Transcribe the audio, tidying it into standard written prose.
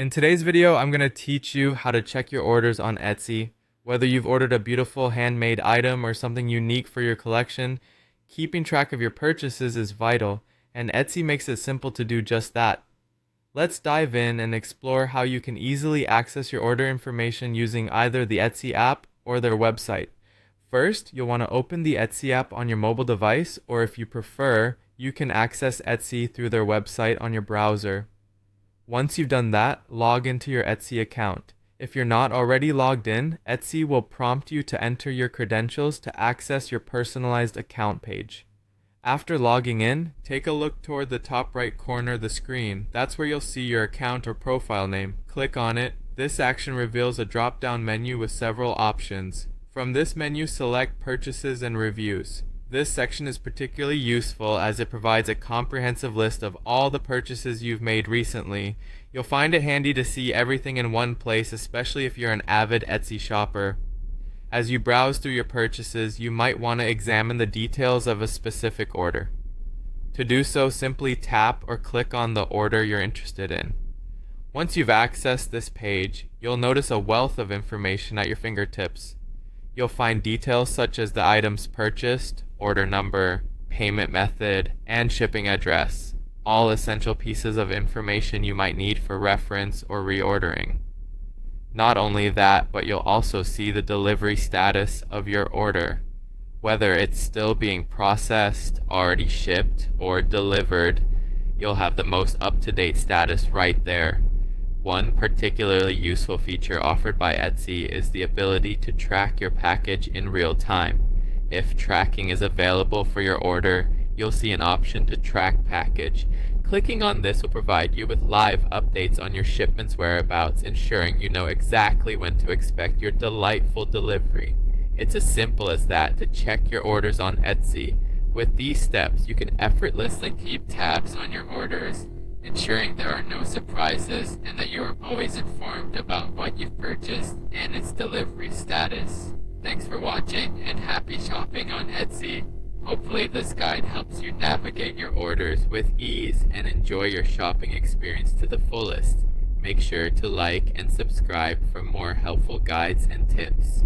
In today's video, I'm going to teach you how to check your orders on Etsy. Whether you've ordered a beautiful handmade item or something unique for your collection, keeping track of your purchases is vital, and Etsy makes it simple to do just that. Let's dive in and explore how you can easily access your order information using either the Etsy app or their website. First, you'll want to open the Etsy app on your mobile device, or if you prefer, you can access Etsy through their website on your browser. Once you've done that, log into your Etsy account. If you're not already logged in, Etsy will prompt you to enter your credentials to access your personalized account page. After logging in, take a look toward the top right corner of the screen. That's where you'll see your account or profile name. Click on it. This action reveals a drop-down menu with several options. From this menu, select Purchases and Reviews. This section is particularly useful as it provides a comprehensive list of all the purchases you've made recently. You'll find it handy to see everything in one place, especially if you're an avid Etsy shopper. As you browse through your purchases, you might want to examine the details of a specific order. To do so, simply tap or click on the order you're interested in. Once you've accessed this page, you'll notice a wealth of information at your fingertips. You'll find details such as the items purchased, order number, payment method, and shipping address, all essential pieces of information you might need for reference or reordering. Not only that, but you'll also see the delivery status of your order, whether it's still being processed, already shipped, or delivered. You'll have the most up-to-date status right there. One particularly useful feature offered by Etsy is the ability to track your package in real time. If tracking is available for your order, you'll see an option to track package. Clicking on this will provide you with live updates on your shipment's whereabouts, ensuring you know exactly when to expect your delightful delivery. It's as simple as that to check your orders on Etsy. With these steps, you can effortlessly keep tabs on your orders, ensuring there are no surprises and that you are always informed about what you've purchased and its delivery status. Thanks for watching and happy shopping on Etsy. Hopefully this guide helps you navigate your orders with ease and enjoy your shopping experience to the fullest. Make sure to like and subscribe for more helpful guides and tips.